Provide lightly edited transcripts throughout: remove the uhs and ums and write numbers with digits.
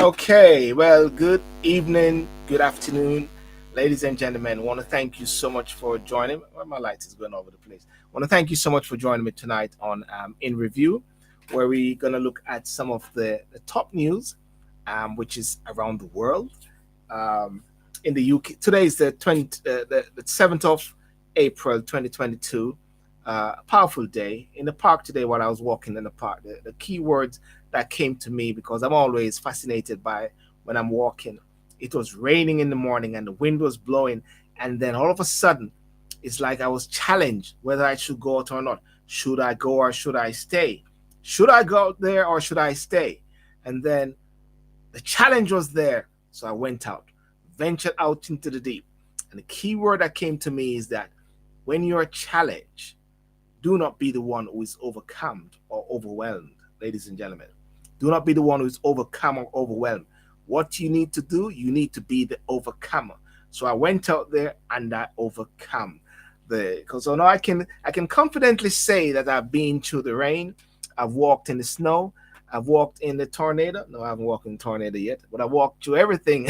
Okay, well, good evening, good afternoon, ladies and gentlemen. I want to thank you so much for joining. Well, my light is going over the place. I want to thank you so much for joining me tonight on In Review, where we're going to look at some of the top news, which is around the world. Um, in the UK, today is the 7th of April, 2022. A powerful day in the park today. While I was walking in the park, the key words that came to me, because I'm always fascinated by when I'm walking. It was raining in the morning and the wind was blowing, and then all of a sudden, it's like I was challenged whether I should go out or not. Should I go or should I stay? Should I go out there or should I stay? And then the challenge was there, so I went out, ventured out into the deep. And the key word that came to me is that when you're challenged, do not be the one who is overcome or overwhelmed, ladies and gentlemen. Do not be the one who is overcome or overwhelmed. What you need to do, you need to be the overcomer. So I went out there and I overcome the because so now I can confidently say that I've been through the rain, I've walked in the snow, I've walked in the tornado. No, I haven't walked in the tornado yet, but I walked through everything,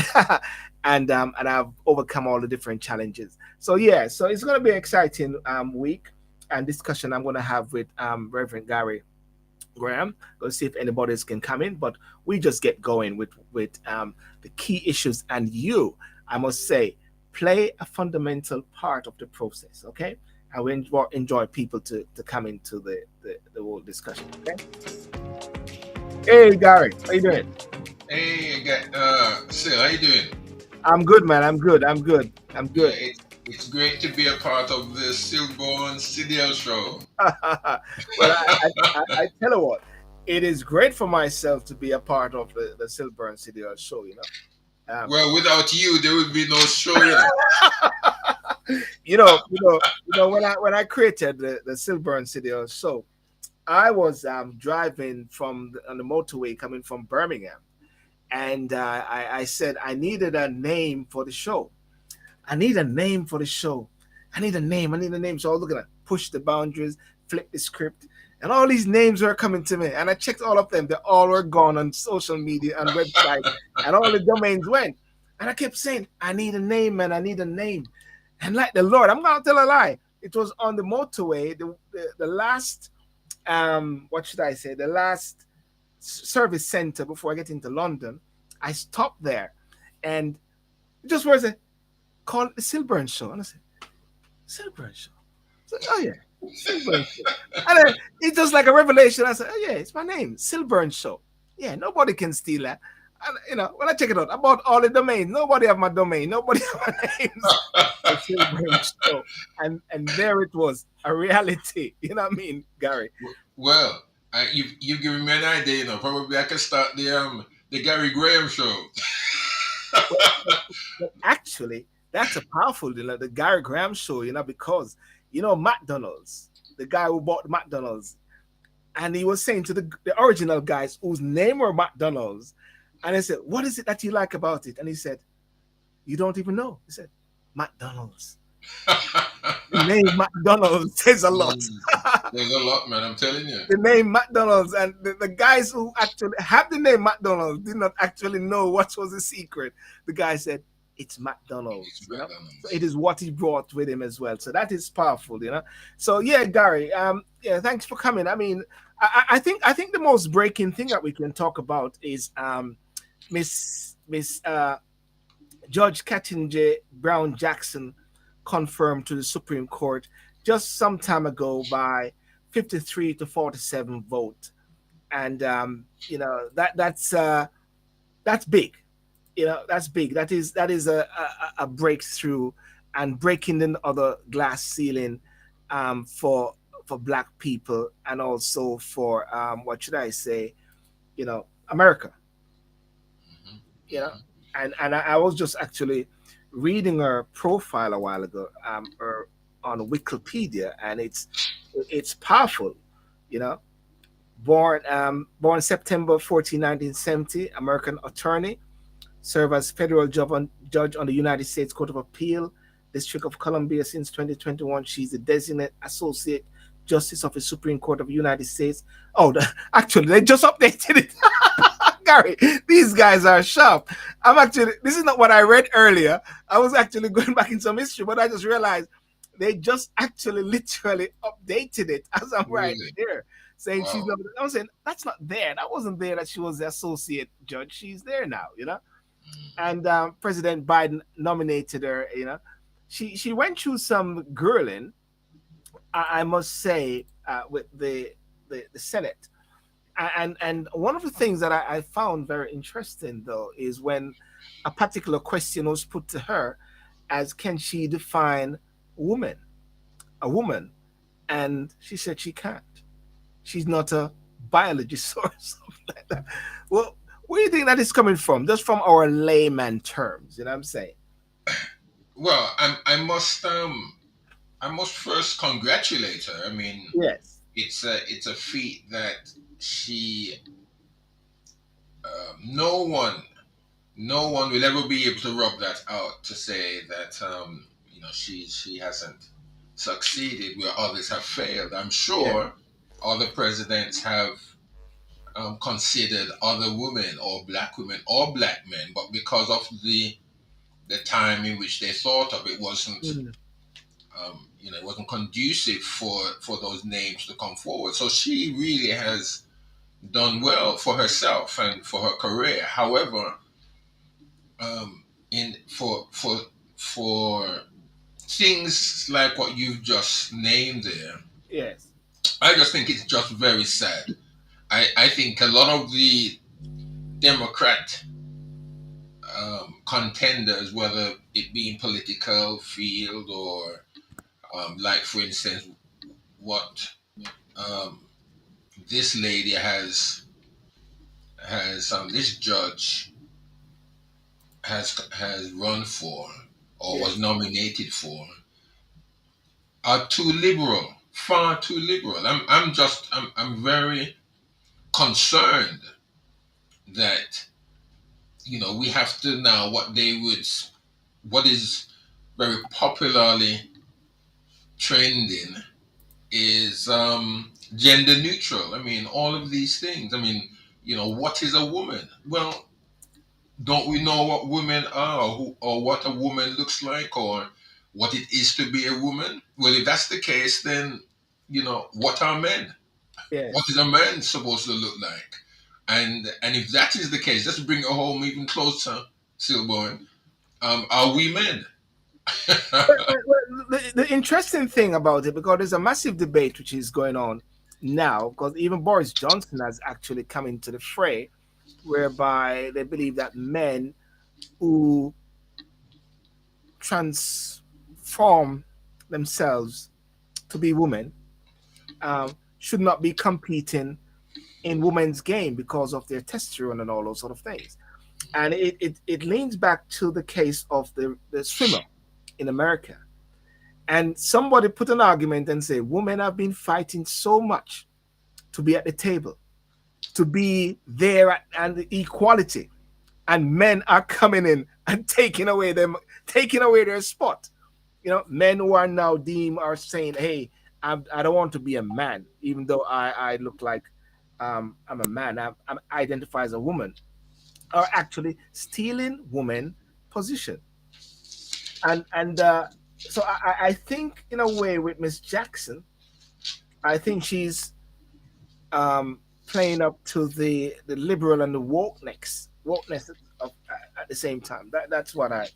and I've overcome all the different challenges. So yeah, so it's going to be an exciting week and discussion I'm going to have with Reverend Gary Graham. Going to see if anybody else can come in, but we just get going with the key issues. And you, I must say, play a fundamental part of the process. Okay, and we enjoy people to come into the whole discussion. Okay. Hey Gary, how you doing? Sil, how you doing? I'm good, man. I'm good. I'm good. I'm Yeah, good. it's great to be a part of the Sylbourne CDL show. Well, I tell you what, it is great for myself to be a part of the Sylbourne City show. Um, Well, without you, there would be no show. when I created the Sylbourne City show, I was driving on the motorway coming from Birmingham, and I said I needed a name for the show. I need a name for the show. I need a name. I need a name. So I was looking at push the boundaries, flip the script, and all these names were coming to me. And I checked all of them. They all were gone on social media and website, and all the domains went. And I kept saying, I need a name, man. I need a name. And like the Lord, I'm gonna tell a lie. It was on the motorway, the last what should I say? The last service center before I get into London. I stopped there, and it just was a call it the Sylbourne Show. And I said, Sylbourne Show. I said, oh yeah, Sylbourne Show. And then it's just like a revelation. I said, oh yeah, it's my name, Sylbourne Show. Yeah, nobody can steal that. And when I check it out, I bought all the domains. Nobody have my domain. Nobody have my names. The Sylbourne Show. And there it was, a reality. You know what I mean, Gary? Well, you've given me an idea. Probably I can start the Gary Graham show. But actually, that's a powerful, the Gary Graham show, because McDonald's, the guy who bought McDonald's, and he was saying to the original guys whose name were McDonald's, and I said, "What is it that you like about it?" And he said, "You don't even know." He said, "McDonald's." The name McDonald's says a lot. There's a lot, man. I'm telling you. The name McDonald's, and the guys who actually have the name McDonald's did not actually know what was the secret. The guy said, it's McDonald's. It's So McDonald's. it is what he brought with him as well. So that is powerful. So yeah, Gary, yeah, thanks for coming. I mean, I think the most breaking thing that we can talk about is Miss Judge Ketanji Brown Jackson confirmed to the Supreme Court just some time ago by 53 to 47 vote, and that's big. That's big. That is a breakthrough and breaking the other glass ceiling for Black people, and also for what should I say, America. Hmm. You know, Hmm. and I was just actually reading her profile a while ago, or on Wikipedia, and it's powerful. You know, born September 14, 1970, American attorney, served as federal judge on the United States Court of Appeal, District of Columbia since 2021. She's the designated associate justice of the Supreme Court of the United States. Oh, actually, they just updated it. Gary, these guys are sharp. I'm actually, this is not what I read earlier. I was actually going back in some history, but I just realized they just actually literally updated it as I'm right Really? here, saying she's Wow. not. I was saying that's not there. That wasn't there. That she was the associate judge. She's there now, you know. And President Biden nominated her. You know, she went through some grilling, I must say, with the Senate. And one of the things that I found very interesting though is when a particular question was put to her as can she define woman, a woman, and she said she can't. She's not a biologist or something like that. Well, where do you think that is coming from? Just from our layman terms, you know what I'm saying? Well, I must first congratulate her. I mean, Yes. it's a feat that she no one no one will ever be able to rub that out to say that she hasn't succeeded where others have failed. I'm Yeah. sure other presidents have considered other women or black women or black men, but because of the time in which they thought of it wasn't Mm. it wasn't conducive for those names to come forward. So she really has done well for herself and for her career. However, in for things like what you've just named there, Yes. I just think it's just very sad. I think a lot of the Democrat contenders, whether it be in political field or like for instance what um, this lady has this judge has run for or was Yes. nominated for are too liberal, far too liberal. I'm very concerned that we have to now what is very popularly trending is gender neutral. I mean, all of these things. I mean, what is a woman? Well, don't we know what women are, or what a woman looks like, or what it is to be a woman? Well, if that's the case, then what are men? What Yes. is a man supposed to look like? And if that is the case, let's bring it home even closer, Sylbourne. Are we men? Well, the interesting thing about it, because there's a massive debate which is going on now, because even Boris Johnson has actually come into the fray, whereby they believe that men who transform themselves to be women should not be competing in women's game because of their testosterone and all those sort of things. And it leans back to the case of the swimmer in America. And somebody put an argument and say, women have been fighting so much to be at the table, to be there and the equality, and men are coming in and taking away their spot. Men who are now deemed are saying, "Hey, I don't want to be a man, even though I look like I'm a man. I'm identify as a woman." Are actually stealing women position, and so I think in a way with Miss Jackson, I think she's playing up to the liberal and the wokeness of at the same time. That's what I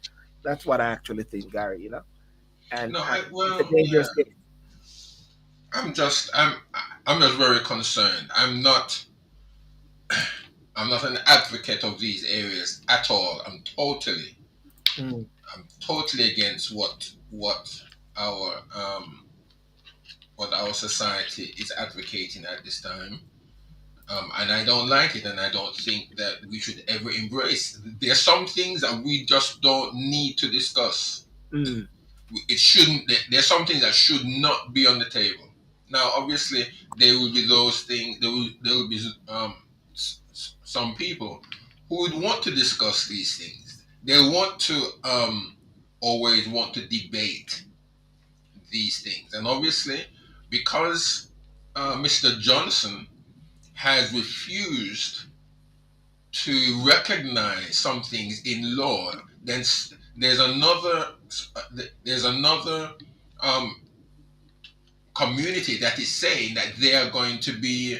actually think, Gary. No, And it's a yeah. dangerous game. I'm just very concerned. I'm not an advocate of these areas at all. Mm, I'm totally against our what our society is advocating at this time. And I don't like it, and I don't think that we should ever embrace. There's some things that we just don't need to discuss. mm, It shouldn't. There's some things that should not be on the table. Now, obviously, there will be those things. There will be some people who would want to discuss these things. They want to always want to debate these things, and obviously, because Mr. Johnson has refused to recognize some things in law, then there's another um, community that is saying that they are going to be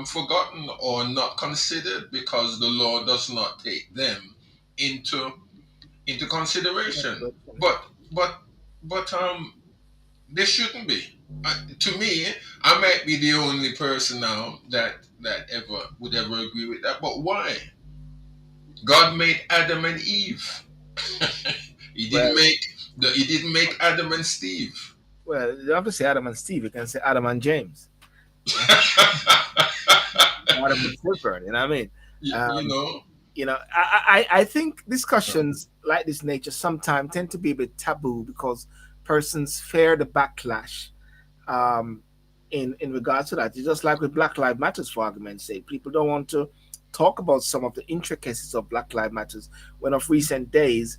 forgotten or not considered because the law does not take them into consideration. But but but they shouldn't be. To me, I might be the only person now that ever would ever agree with that. But why? God made Adam and Eve. Well, He didn't make Adam and Steve. well, you have to say Adam and Steve. You can say Adam and James. You know, Adam and Sylbourne. You know what I mean? You Um, know. I think discussions like this nature sometimes tend to be a bit taboo because persons fear the backlash um, in regards to that. It's just like with Black Lives Matters, for argument's sake. People don't want to talk about some of the intricacies of Black Lives Matters when of recent days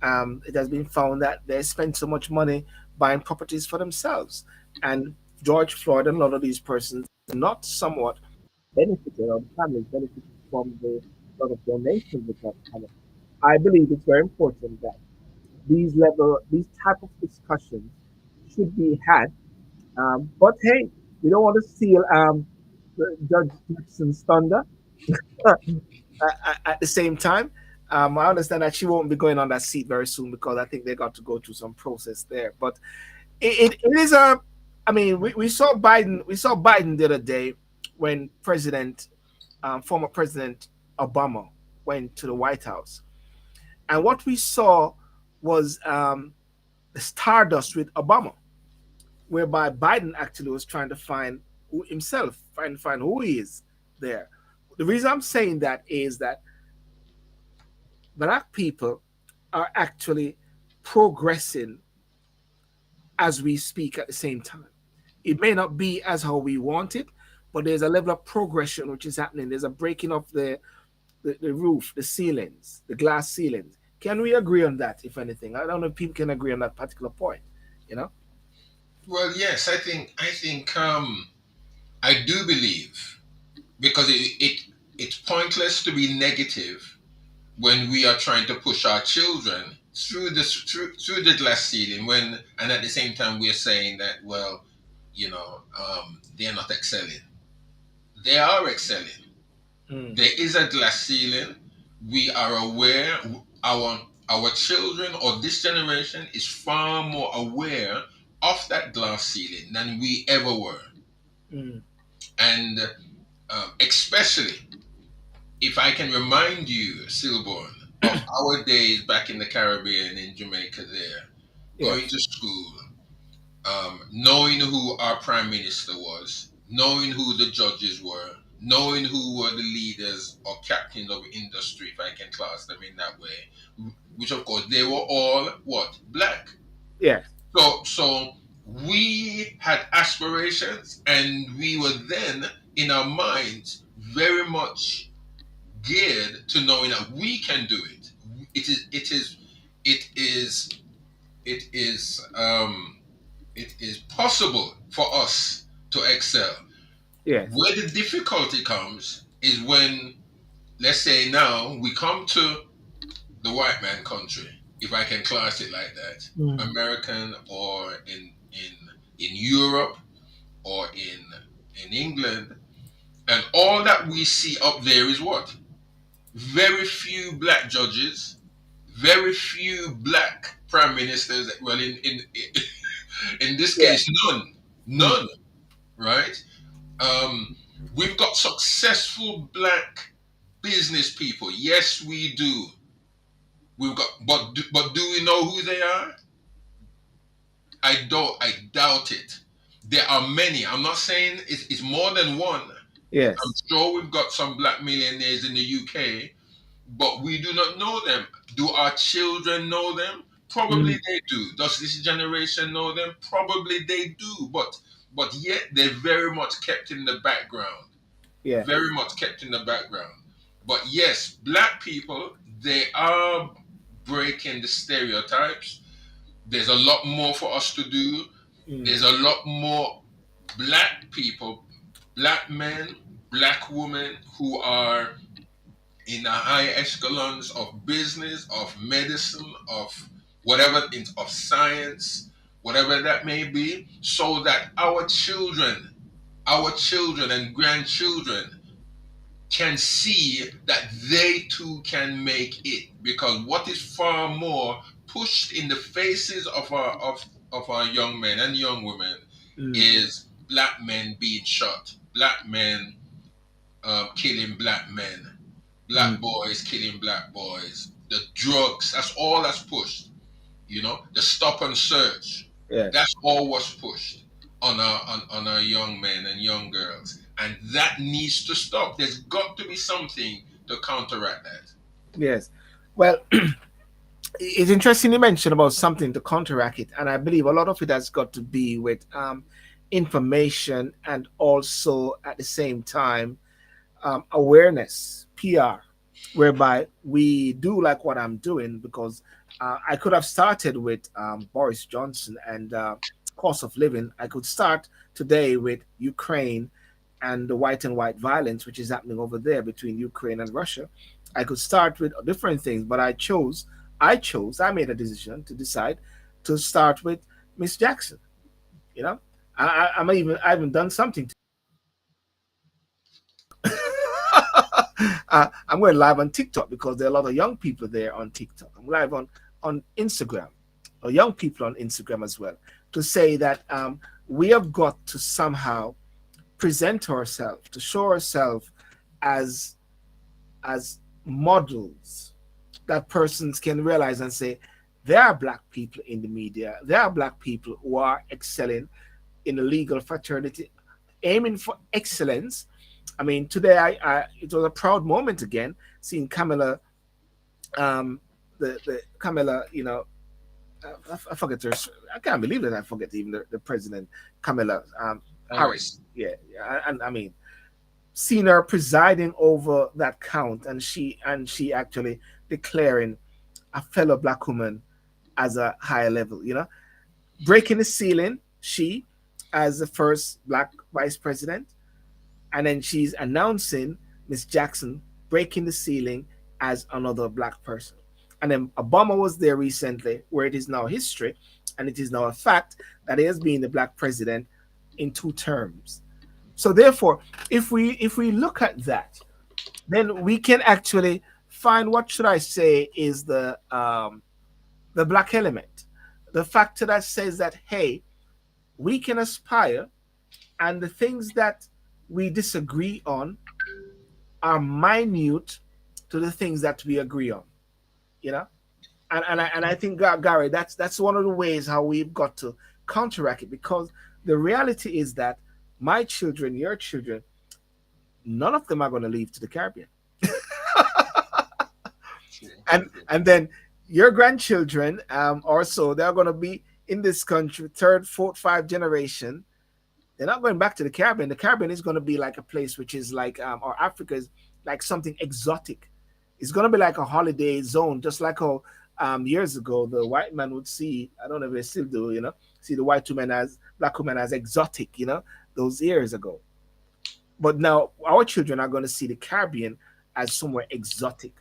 it has been found that they spend so much money buying properties for themselves. And George Floyd and a lot of these persons not somewhat benefited or the families benefited from the lot of donations which have come. I believe it's very important that these type of discussions should be had. But hey, we don't want to steal Judge Jackson's thunder. At the same time, I understand that she won't be going on that seat very soon because I think they got to go through some process there. But it is a, I mean, we saw Biden. We saw Biden the other day when former President Obama went to the White House, and what we saw was the stardust with Obama, whereby Biden actually was trying to find who himself, trying to find who he is there. The reason I'm saying that is that black people are actually progressing as we speak at the same time. It may not be as how we want it, but there's a level of progression which is happening. There's a breaking of the roof, the ceilings, the glass ceilings. Can we agree on that, if anything? I don't know if people can agree on that particular point, you know? Well, yes, I do believe because it's pointless to be negative when we are trying to push our children through the glass ceiling and at the same time we are saying that, well, they're not excelling. They are excelling. Mm. There is a glass ceiling. We are aware. Our children or this generation is far more aware of that glass ceiling than we ever were. Mm. And especially if I can remind you, Sylbourne, of our days back in the Caribbean, in Jamaica, there, going Yes. to school, knowing who our prime minister was, knowing who the judges were, knowing who were the leaders or captains of industry, if I can class them in that way, which of course they were all what? Black. Yes. So we had aspirations and we were then in our minds very much geared to knowing that we can do it. It is it is it is possible for us to excel. Yes. Where the difficulty comes is when, let's say now we come to the white man country, if I can class it like that, Mm. American or in Europe or in England, and all that we see up there is what? Very few black judges, very few black prime ministers. Well, in this Yes. case, none, Mm. none, right? Um, we've got successful black business people. Yes, we do. We've got, but do we know who they are? I don't. I doubt it. There are many. I'm not saying it's more than one. I'm Yes. sure we've got some black millionaires in the UK, but we do not know them. Do our children know them? Probably Mm. they do. Does this generation know them? Probably they do. But yet they're very much kept in the background. Yeah. Very much kept in the background. But yes, black people, they are breaking the stereotypes. There's a lot more for us to do. Mm. There's a lot more black people, black men. black women who are in the high echelons of business, of medicine, of whatever, of science, whatever that may be, so that our children and grandchildren can see that they too can make it. Because what is far more pushed in the faces of our young men and young women Mm, is black men being shot, black men killing black men, mm, black boys killing black boys, the drugs, that's all that's pushed. The stop and search, yes. that's all what's pushed on our young men and young girls. And that needs to stop. There's got to be something to counteract that. Yes. Well, it's interesting you mentioned about something to counteract it, and I believe a lot of it has got to be with information and also at the same time awareness, PR, whereby we do like what I'm doing because I could have started with Boris Johnson and cost of living. I could start today with Ukraine and the white and white violence which is happening over there between Ukraine and Russia. I could start with different things, but I made a decision to decide to start with Miss Jackson. You know, I haven't done something I'm going live on TikTok because there are a lot of young people there on TikTok. I'm live on Instagram, or young people on Instagram as well, to say that we have got to somehow present ourselves, to show ourselves as as models that persons can realize and say there are black people in the media, there are black people who are excelling in the legal fraternity, aiming for excellence. I mean, today it was a proud moment again seeing Camilla, the Camilla, I forget her. I can't believe that I forget even the president, Camilla Harris. Harris. Yeah, yeah, and I mean, seeing her presiding over that count, and she actually declaring a fellow black woman as a higher level. Breaking the ceiling. She as the first black vice president, and then she's announcing Miss Jackson breaking the ceiling as another black person. And then Obama was there recently, where it is now history, and it is now a fact that he has been the black president in 2 terms. So therefore, if we look at that, then we can actually find what should I say is the black element, the factor that says that hey, we can aspire, and the things that we disagree on are minute to the things that we agree on. You know, and I think Gary, that's one of the ways how we've got to counteract it, because the reality is that my children, your children, none of them are going to leave to the Caribbean, True, true. and then your grandchildren also they're going to be in this country, third, fourth, fifth generation. They're not going back to the Caribbean. The Caribbean is going to be like a place which is like, or Africa is like something exotic. It's going to be like a holiday zone, just like how years ago the white man would see. I don't know if they still do, see the white woman as black woman as exotic, those years ago. But now our children are going to see the Caribbean as somewhere exotic.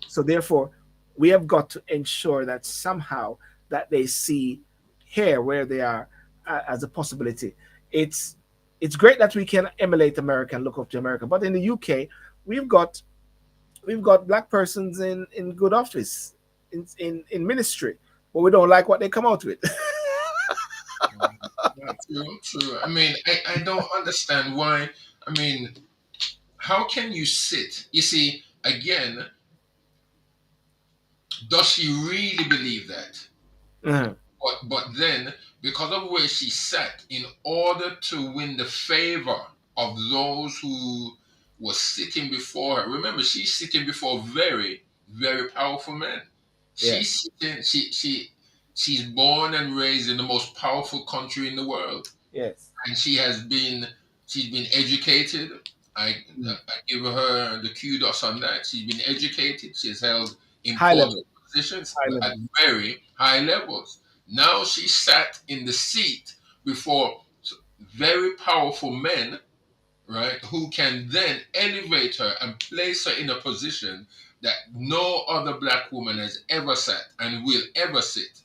So therefore, we have got to ensure that somehow that they see here where they are as a possibility. It's it's great that we can emulate America and look up to America, but in the UK, we've got we've got black persons in good office, in ministry, but we don't like what they come out with. Yeah, true, true. I mean, I don't understand why. I mean, how can you sit? You see, again, does she really believe that? Mhm. But then, because of where she sat, in order to win the favor of those who were sitting before her, remember she's sitting before very, very powerful men. Yes, She's sitting, she's born and raised in the most powerful country in the world, yes. and she's been educated. Mm. I give her the kudos on that. She's been educated. She's held High level, important positions high at level. very high levels. Now she sat in the seat before very powerful men, right, who can then elevate her and place her in a position that no other black woman has ever sat and will ever sit.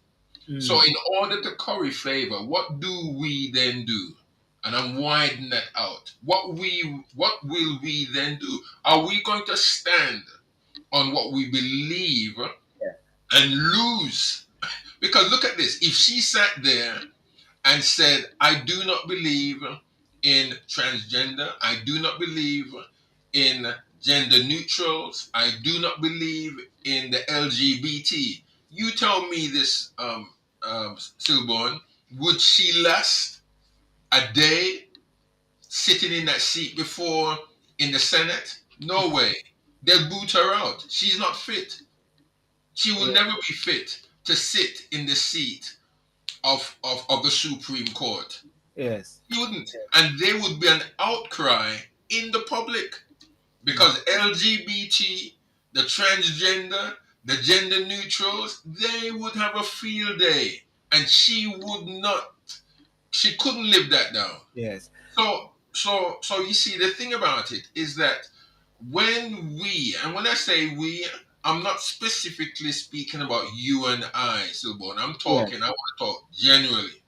So, Mm. in order to curry favor, what do we then do? And I'm widening that out. What will we then do? Are we going to stand on what we believe Yeah. and lose? Because look at this. If she sat there and said, I do not believe in transgender. I do not believe in gender neutrals. I do not believe in the LGBT. You tell me this, Sylbourne, would she last a day sitting in that seat before in the Senate? No way. They'll boot her out. She's not fit. She will Yeah. never be fit to sit in the seat of the Supreme Court. Yes. You wouldn't. And there would be an outcry in the public Mm. because LGBT, the transgender, the gender neutrals, they would have a field day. And she would not, she couldn't live that down. Yes. So you see, the thing about it is that when we, and when I say we, I'm not specifically speaking about you and I, Silbon. Yeah. I want to talk generally.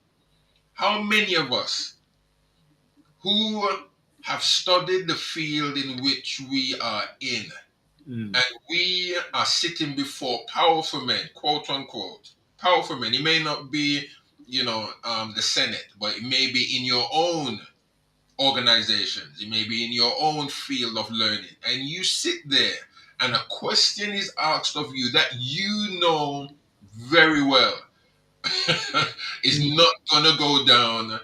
How many of us who have studied the field in which we are in, Mm. and we are sitting before powerful men, quote unquote, powerful men. It may not be, the Senate, but it may be in your own organizations. It may be in your own field of learning, and you sit there, and a question is asked of you that you know very well is Mm. not gonna go down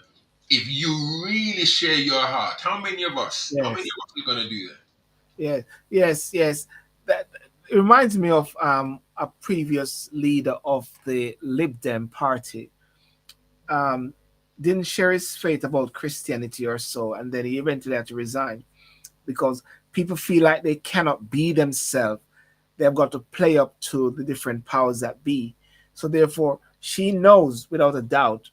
if you really share your heart. How many of us? How many Yes. of us are gonna do that? Yes. Yes. Yes. That it reminds me of a previous leader of the Lib Dem party. Um, didn't share his faith about Christianity or so, and then he eventually had to resign because people feel like they cannot be themselves. They've got to play up to the different powers that be. So therefore, she knows without a doubt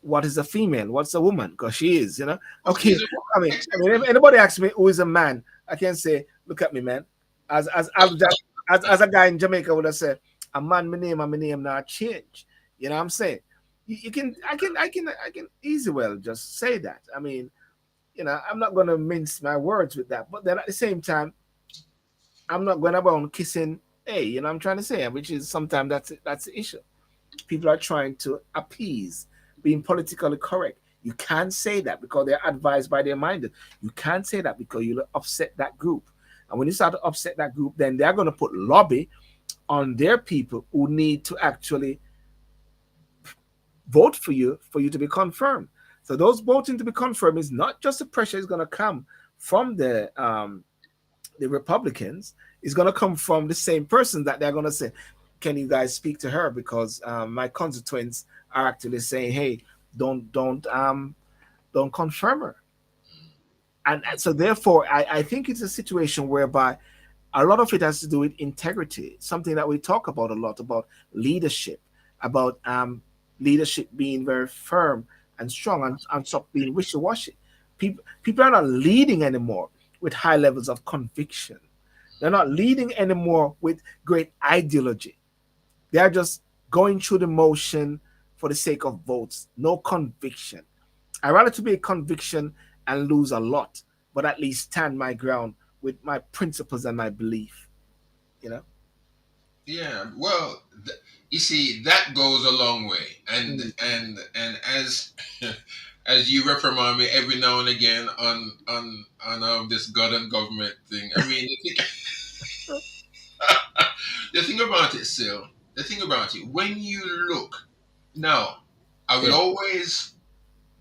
what is a female, what's a woman, because she is, you know. What Okay, is it? I mean, if Exactly. anybody asks me who is a man, I can say, look at me, man. As a guy in Jamaica would have said, a man, my name not change. You know what I'm saying? You can, I can easy well just say that. I mean, you know, I'm not going to mince my words with that, but then at the same time, I'm not going about kissing. Hey, you know, what I'm trying to say, which is sometimes that's the issue. People are trying to appease, being politically correct. You can't say that because they're advised by their minded. You can't say that because you'll upset that group. And when you start to upset that group, then they're going to put lobby on their people who need to actually vote for you to be confirmed. So those voting to be confirmed is not just the pressure is going to come from the Republicans, is going to come from the same person that they're going to say, "Can you guys speak to her?" Because my constituents are actually saying, "Hey, don't confirm her." And so therefore, I think it's a situation whereby a lot of it has to do with integrity, something that we talk about a lot about leadership, about leadership being very firm and strong and stop being wishy-washy. People are not leading anymore with high levels of conviction. They're not leading anymore with great ideology. They are just going through the motion for the sake of votes, no conviction. I rather to be a conviction and lose a lot, but at least stand my ground with my principles and my belief. You know. Yeah. Well, you see, that goes a long way, and Mm. as as you reprimand me every now and again on this God and government thing. I mean, the thing about it, Sil, the thing about it, when you look now, I will Yeah. always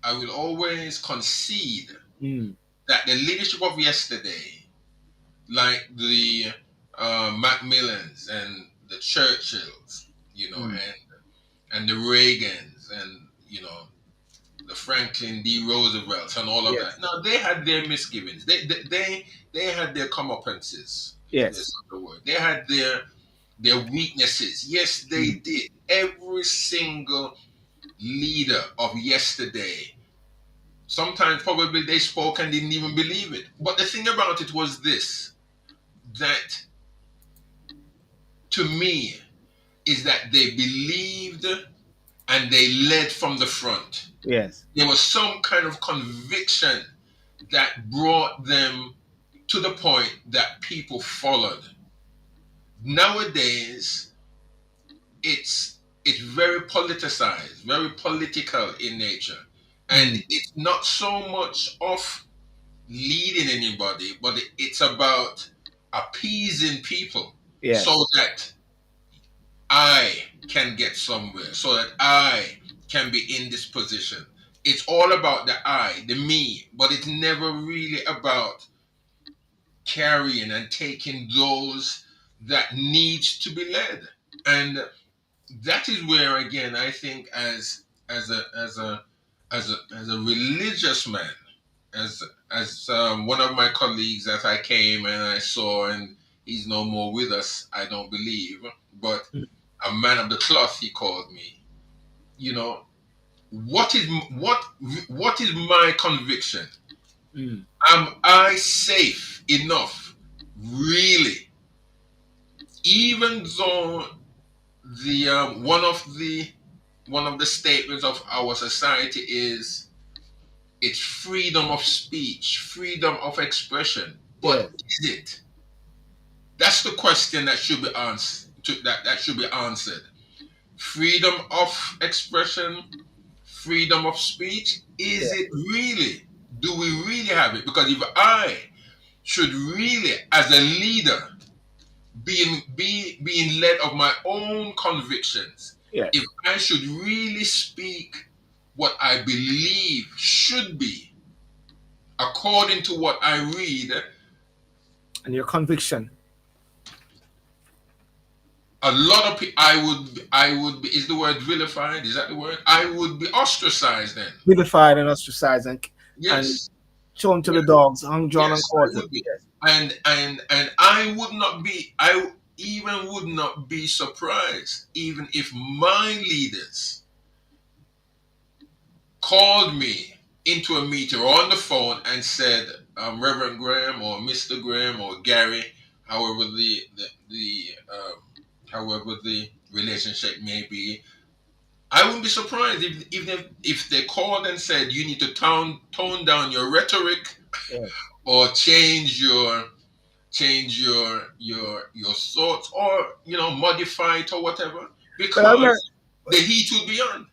I will always concede Mm. that the leadership of yesterday, like the Macmillans and the Churchills, Mm. and the Reagans and the Franklin D. Roosevelts and all of Yes. that. Now they had their misgivings. They had their comeuppances, if there's Yes. such a word. They had their weaknesses. Yes, they Mm. did. Every single leader of yesterday Sometimes probably they spoke and didn't even believe it. But the thing about it was this, that to me is that they believed and they led from the front. Yes. There was some kind of conviction that brought them to the point that people followed. Nowadays, it's very politicized, very political in nature, and Mm. it's not so much of leading anybody, but it's about appeasing people so Yes. that I can get somewhere, so that I can be in this position. It's all about the I, the me, but it's never really about carrying and taking those that needs to be led. And that is where again I think as a religious man, as one of my colleagues that I came and I saw, and he's no more with us, I don't believe, but Mm. a man of the cloth, he called me. You know, what is my conviction? Mm. Am I safe enough, really? Even though the one of the statements of our society is it's freedom of speech, freedom of expression, but Yes. is it? That's the question that should be answered. That should be answered. Freedom of expression, freedom of speech, is Yeah. it really? Do we really have it? Because if I should really, as a leader, being led of my own convictions, if Yes. I should really speak what I believe should be according to what I read, And your conviction a lot of people, I would be, is the word vilified? Is that the word? I would be ostracized then. vilified and ostracized and Yes, shown to the yes, dogs, hung, drawn, and yes, I quartered. would be, Yes. and I would not be. I even would not be surprised even if my leaders called me into a meeting or on the phone and said, Reverend Graham or Mr. Graham or Gary, however however the relationship may be. I wouldn't be surprised if they called and said you need to tone down your rhetoric Yes. or change your thoughts, or modify it or whatever, But I remember, because the heat will be on.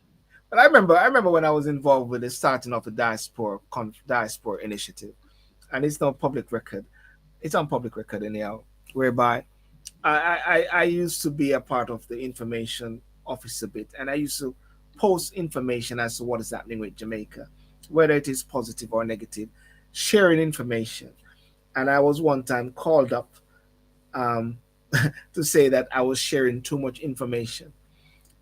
I remember when I was involved with the starting of the diaspora initiative, and it's not public record. It's on public record anyhow, whereby I used to be a part of the information office a bit, and I used to post information as to what is happening with Jamaica, whether it is positive or negative, sharing information. And I was one time called up um, to say that I was sharing too much information.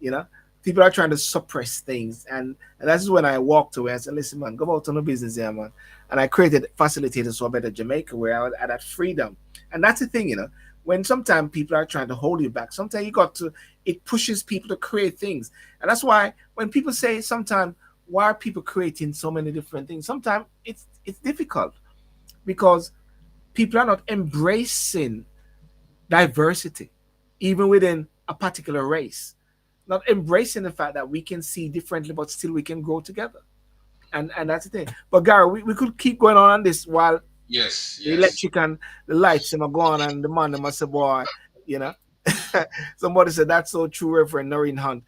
You know, people are trying to suppress things, and that's when I walked away. I said, "Listen, man, go out on the business here, man." And I created facilitators for a better Jamaica, where I had that freedom. And that's the thing, when sometimes people are trying to hold you back, sometimes you got to. It pushes people to create things, and that's why when people say sometimes, why are people creating so many different things? Sometimes it's difficult because people are not embracing diversity, even within a particular race, not embracing the fact that we can see differently, but still we can grow together. And that's the thing. But Gary, we could keep going on this while Yes, the yes. electric and the lights them are gone and the man them must say, boy, you know. Somebody said that's so true, Reverend Noreen Hunt.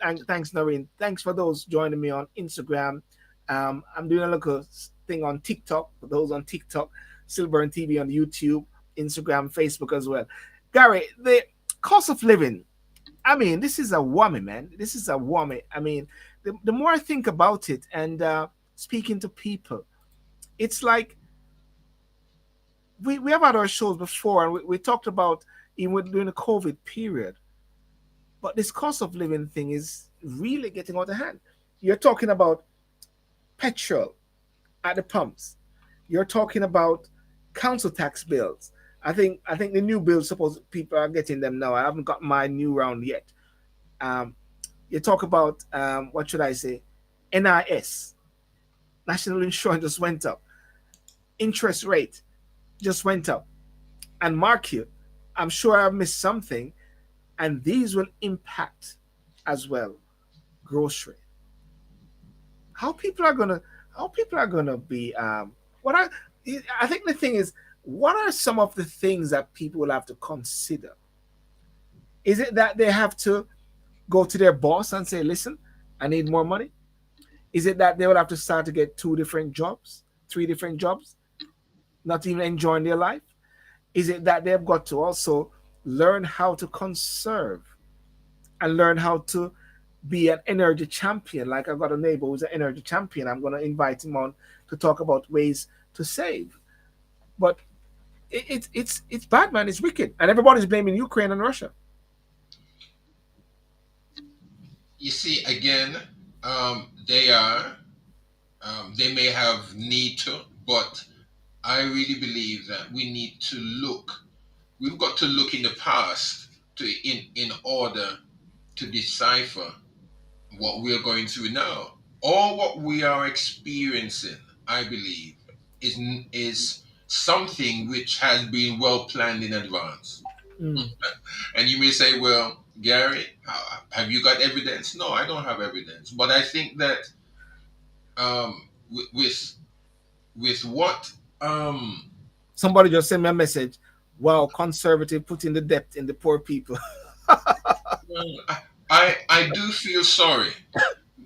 And thanks, Noreen. Thanks for those joining me on Instagram. I'm doing a little thing on TikTok for those on TikTok, Sylbourne TV on YouTube, Instagram, Facebook as well. Gary, the cost of living. I mean, this is a whammy, man. This is a whammy. I mean, the more I think about it and speaking to people, it's like we have had our shows before and we talked about even during the COVID period. But this cost of living thing is really getting out of hand. You're talking about petrol at the pumps. You're talking about council tax bills. I think the new bills, suppose people are getting them now. I haven't got my new round yet. Um, you talk about what should I say, NIS, National insurance just went up. Interest rate just went up. And mark you, I'm sure I've missed something, and these will impact as well grocery. How people are gonna how people are gonna be what I think the thing is, what are some of the things that people will have to consider? Is it that they have to go to their boss and say, listen, I need more money? Is it that they will have to start to get two different jobs, three different jobs, not even enjoying their life? Is it that they've got to also learn how to conserve and learn how to be an energy champion? Like I've got a neighbor who's an energy champion. I'm going to invite him on to talk about ways to save. But it's bad, man. It's wicked, and everybody's blaming Ukraine and Russia. You see, again, they are, they may have need to, but I really believe that we need to look. We've got to look in the past to in order to decipher what we're going through now. All what we are experiencing, I believe, is something which has been well planned in advance. Mm. And you may say, well, Gary, have you got evidence? No, I don't have evidence. But I think that um, with what Somebody just sent me a message. Wow, conservative putting the debt in the poor people. I do feel sorry.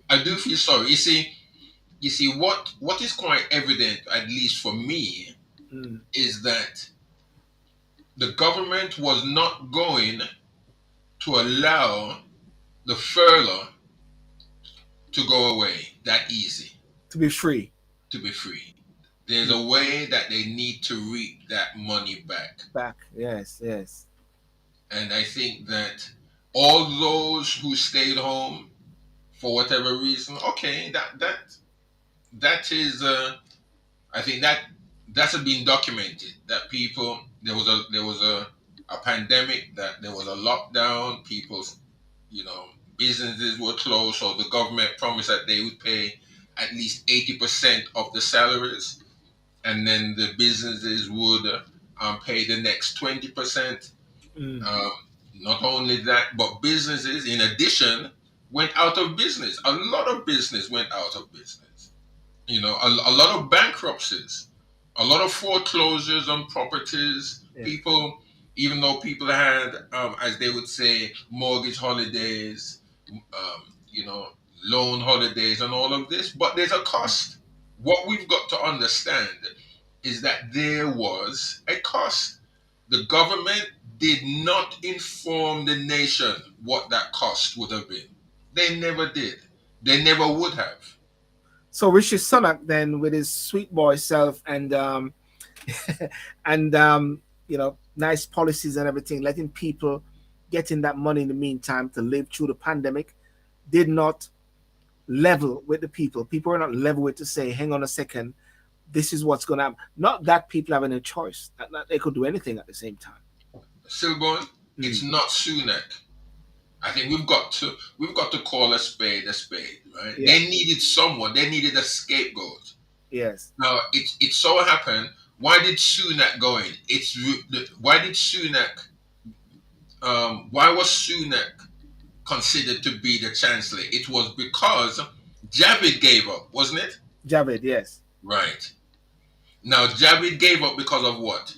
I do feel sorry. You see what is quite evident, at least for me, Mm. is that the government was not going to allow the furlough to go away that easy, To be free. to be free. There's a way that they need to reap that money back. Back. Yes, yes. And I think that all those who stayed home for whatever reason, okay, that is I think that's been documented that people there was a pandemic, that there was a lockdown, people's, you know, businesses were closed, so the government promised that they would pay at least 80% of the salaries, and then the businesses would pay the next 20%. Mm. Um, Not only that, but businesses, in addition, went out of business. A lot of business went out of business. You know, a lot of bankruptcies, a lot of foreclosures on properties. Yeah. People, even though people had, as they would say, mortgage holidays, you know, loan holidays, and all of this, but there's a cost. What we've got to understand is that there was a cost. The government did not inform the nation what that cost would have been. They never did. They never would have. So Rishi Sunak then with his sweet boy self and and nice policies and everything, letting people getting that money in the meantime to live through the pandemic, did not level with the people. People are not level with to say, hang on a second, this is what's gonna happen. Not that people have any choice. That they could do anything at the same time. Sylbourne, Mm. it's not Sunak. I think we've got to call a spade, right? Yeah. They needed someone. They needed a scapegoat. Yes. Now it so happened. Why did Sunak go in? Why did Sunak? Why was Sunak considered to be the chancellor? It was because Javid gave up, wasn't it? Javed, yes. Right. Now Javid gave up because of what?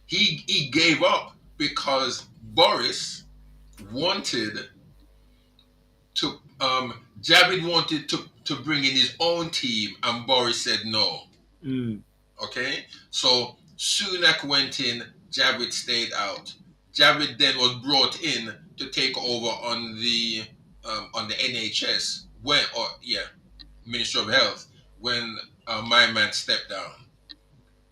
He gave up because Boris wanted to Javid wanted to bring in his own team, and Boris said no. Mm. Okay, so Sunak went in, Javid stayed out. Javid then was brought in to take over on the NHS when, or yeah, Ministry of Health, when my man stepped down.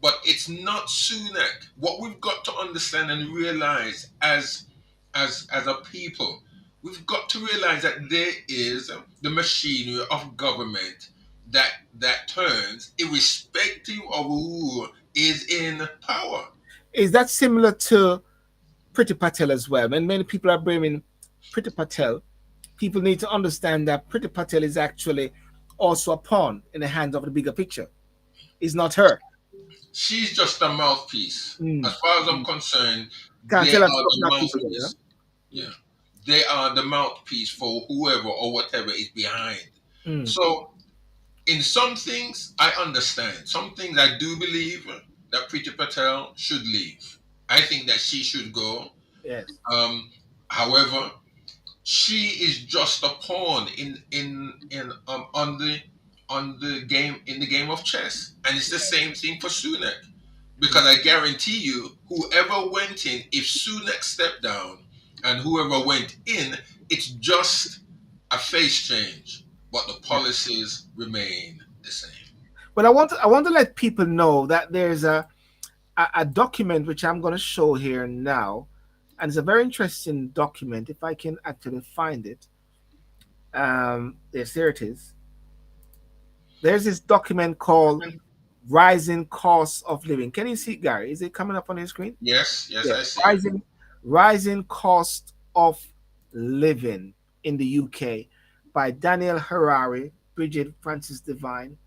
But it's not Sunak. What we've got to understand and realize as a people, we've got to realize that there is the machinery of government that turns irrespective of who is in power. Is that similar to Pretty Patel as well? When many people are blaming Pretty Patel, people need to understand that Pretty Patel is actually also a pawn in the hands of the bigger picture. It's not her. She's just a mouthpiece. As Mm. far as I'm Mm. concerned, Can't they tell us are what the not to do, you mouthpiece. know? Yeah. They are the mouthpiece for whoever or whatever is behind. Mm. So in some things I understand. Some things I do believe that Preeti Patel should leave. I think that she should go. Yes. Um, however, she is just a pawn in on the game in the game of chess, and it's the same thing for Sunak. Because I guarantee you, whoever went in, if Sunak stepped down and whoever went in, it's just a face change, but the Yeah. policies remain the same. But I want to let people know that there's a document which I'm going to show here now, and it's a very interesting document. If I can actually find it, yes, there it is. There's this document called "Rising Costs of Living." Can you see it, Gary? Is it coming up on your screen? Yes, yes, Yeah, I see it. rising cost of living in the UK by Daniel Harari, Bridget Francis Devine,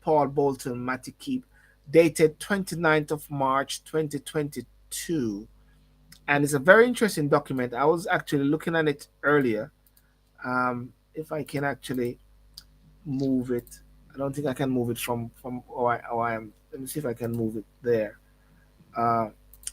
Paul Bolton, Matty Keep, dated 29th of March 2022. And it's a very interesting document. I was actually looking at it earlier. If I can actually move it, I don't think I can move it from or I am. Let me see if I can move it there. Uh,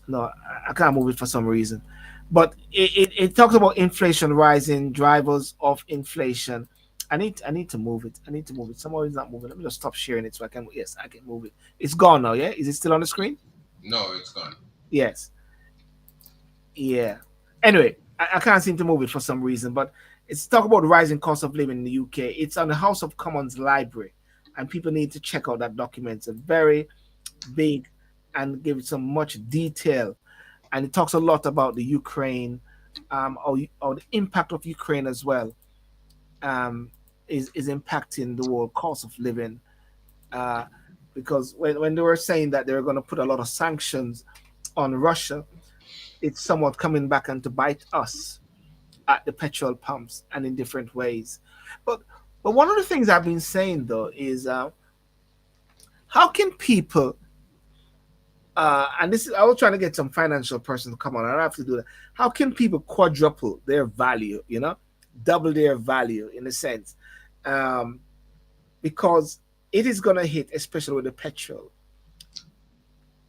no, I can't move it for some reason. But it talks about inflation rising, drivers of inflation. I need to move it. I need to move it. Somehow it's not moving. Let me just stop sharing it so I can. Yes, I can move it. It's gone now. Yeah, is it still on the screen? No, it's gone. Yes. Yeah. Anyway, I can't seem to move it for some reason. But it's talk about the rising cost of living in the UK. It's on the House of Commons library, and people need to check out that document. It's a very big and give some much detail, and it talks a lot about the Ukraine, or the impact of Ukraine as well, um, is impacting the world cost of living. Uh, because when they were saying that they were going to put a lot of sanctions on Russia, it's somewhat coming back and to bite us at the petrol pumps and in different ways. But but one of the things I've been saying though is, how can people, and this is, I was trying to get some financial person to come on. I don't have to do that. How can people quadruple their value? Double their value in a sense, um, because it is gonna hit, especially with the petrol,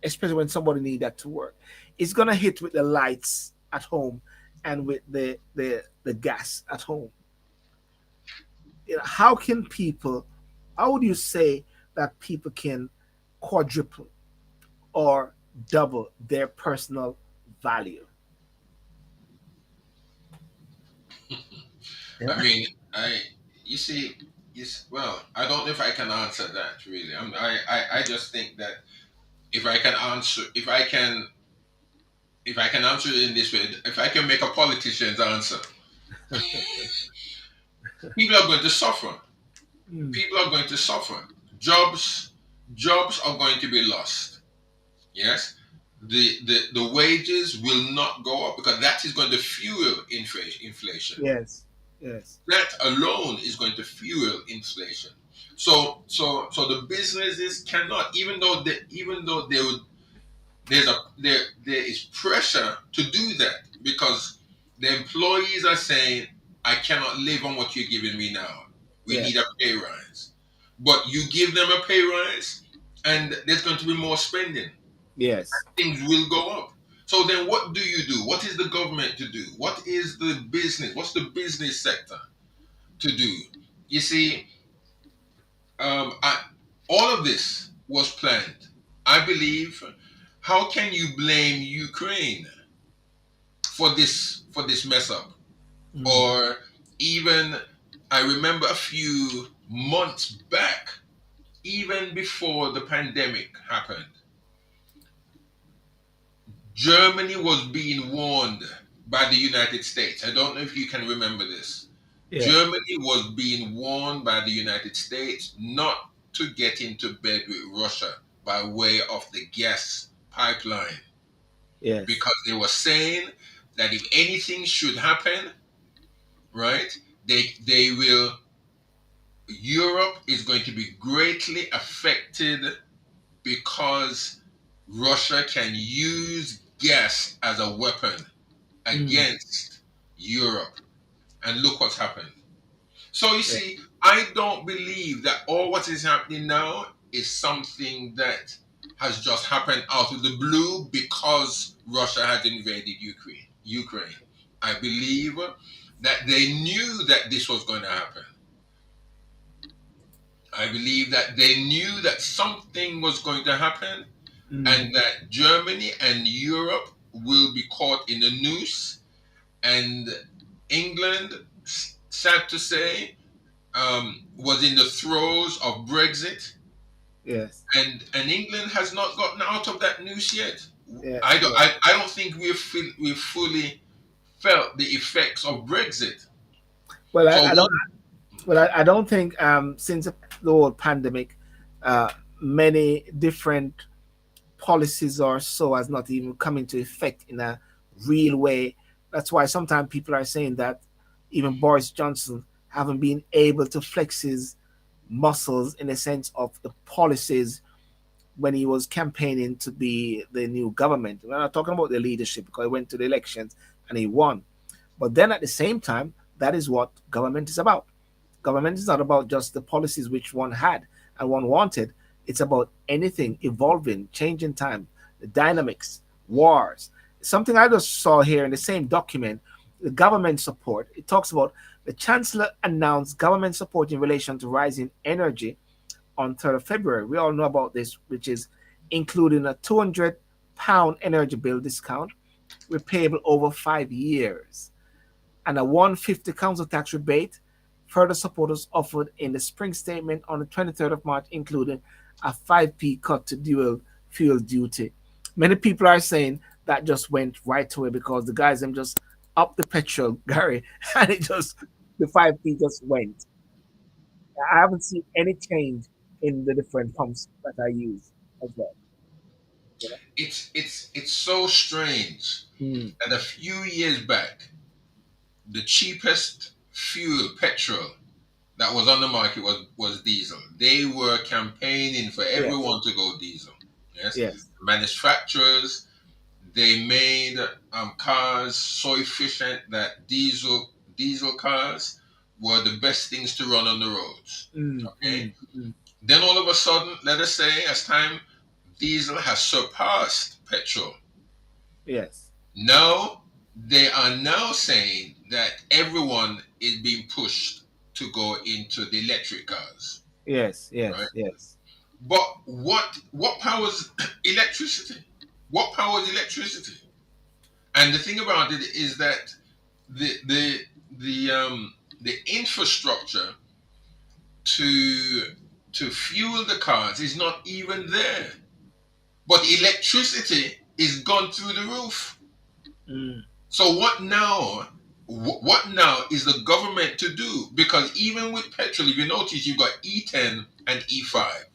especially when somebody need that to work. It's gonna hit with the lights at home and with the gas at home. How can people? How would you say that people can quadruple or double their personal value? I Yeah. mean, I you see, well, I don't know if I can answer that really. I just think that if I can answer, if I can answer it in this way, if I can make a politician's answer, people are going to suffer. Mm. People are going to suffer. Jobs, jobs are going to be lost. Yes, the wages will not go up because that is going to fuel inflation. Yes. Yes. That alone is going to fuel inflation. So the businesses cannot, even though they would, there is pressure to do that because the employees are saying, I cannot live on what you're giving me now. We need a Yes. pay rise. But you give them a pay rise and there's going to be more spending. Yes. Things will go up. So then what do you do? What is the government to do? What is the business? What's the business sector to do? You see, I, all of this was planned. I believe. How can you blame Ukraine for this mess up? Mm. Or even, I remember a few months back, even before the pandemic happened, Germany was being warned by the United States. I don't know if you can remember this. Yeah. Germany was being warned by the United States not to get into bed with Russia by way of the gas pipeline Yes. because they were saying that if anything should happen, right, they will Europe is going to be greatly affected because Russia can use gas as a weapon Mm, against Europe. And look what's happened. So you yeah. see, I don't believe that all what is happening now is something that has just happened out of the blue because Russia had invaded Ukraine. I believe that they knew that this was going to happen. I believe that they knew that something was going to happen Mm, and that Germany and Europe will be caught in a noose, and England, sad to say, was in the throes of Brexit, yes. and England has not gotten out of that noose yet. Yes. Yes. I don't think we've fully felt the effects of Brexit. Well, So I don't. Well, I don't think since the whole pandemic, uh, many different policies or so has not even come into effect in a real way. That's why sometimes people are saying that even Boris Johnson haven't been able to flex his muscles in the sense of the policies when he was campaigning to be the new government. We're not talking about the leadership because he went to the elections and he won. But then at the same time, that is what government is about. Government is not about just the policies which one had and one wanted. It's about anything evolving, changing time, the dynamics, wars. Something I just saw here in the same document, the government support. It talks about the Chancellor announced government support in relation to rising energy on 3rd of February. We all know about this, which is including a £200 energy bill discount, repayable over 5 years, and a 150 council tax rebate. Further support was offered in the spring statement on the 23rd of March, including a 5p cut to dual fuel duty. Many people are saying that just went right away because the guys them just up the petrol, Gary, and it just the 5p just went. I haven't seen any change in the different pumps that I use as well. You know? it's so strange Mm, that a few years back, the cheapest fuel, petrol, that was on the market was diesel. They were campaigning for yes, everyone to go diesel. Yes, yes, manufacturers, they made cars so efficient that diesel cars were the best things to run on the roads. mm, Okay, mm, mm, then all of a sudden, let us say, as time, diesel has surpassed petrol. yes, Now they are now saying that everyone is being pushed to go into the electric cars, yes, right? yes, yes. But what powers electricity? What powers electricity? And the thing about it is that the the the infrastructure to fuel the cars is not even there. But electricity is gone through the roof. Mm, So what now? What now is the government to do? Because even with petrol, if you notice, you've got E10 and E5.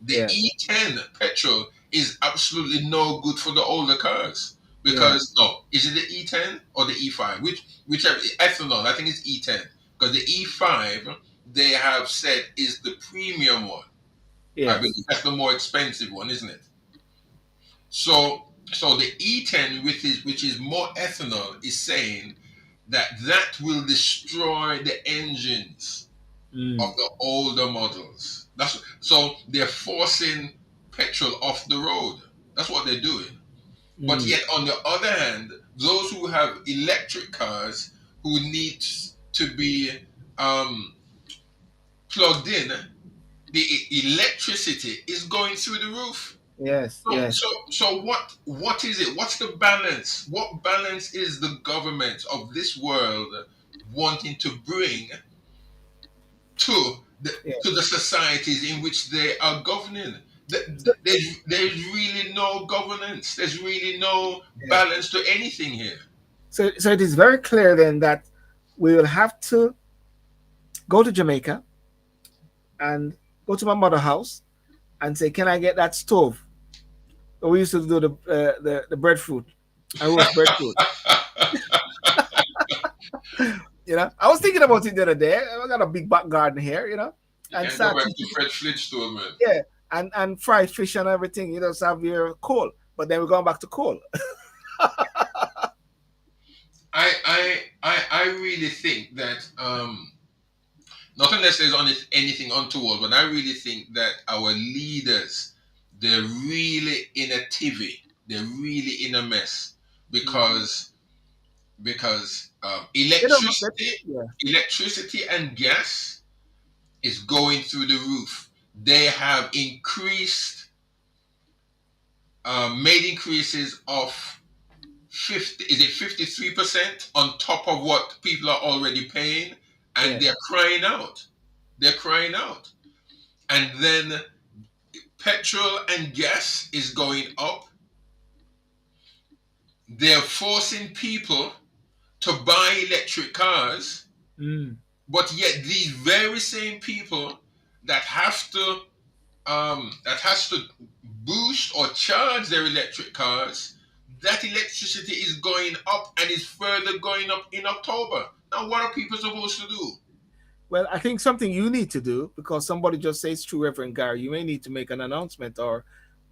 The yes, E10 petrol is absolutely no good for the older cars yes, because no, is it the E10 or the E5? Whichever ethanol, I think it's E10 because the E5 they have said is the premium one. I believe yes. that's the more expensive one, isn't it? So the E10, which is more ethanol, is saying that that will destroy the engines of Mm, the older models. That's so they're forcing petrol off the road. That's what they're doing. But mm, yet, on the other hand, those who have electric cars who need to be um, plugged in, the electricity is going through the roof. yes, So, yes, what is it? What's the balance? What balance is the government of this world wanting to bring to the yes. societies in which they are governing? So, There's really no governance. There's really no yes. balance to anything here. So it is very clear then that we will have to go to Jamaica and go to my mother house and say, "Can I get that stove?" We used to do the breadfruit and roast breadfruit. I was thinking about it the other day. I got a big back garden here. You and can go start back to cooking. Fred Flintstone, man. Yeah, and fried fish and everything. You just have your coal, but then we're going back to coal. I really think that not unless there's anything untoward, but I really think that our leaders, they're really in a tivy. They're really in a mess Mm. because They don't. Yeah. electricity and gas is going through the roof. They have made increases of 50, is it 53% on top of what people are already paying, and Yeah. they're crying out. They're crying out. And then petrol and gas is going up. They're forcing people to buy electric cars, Mm. but yet these very same people that have to that has to boost or charge their electric cars, that electricity is going up and is further going up in October. Now, what are people supposed to do? Well, I think something you need to do, because somebody just says true, Reverend Gary. You may need to make an announcement or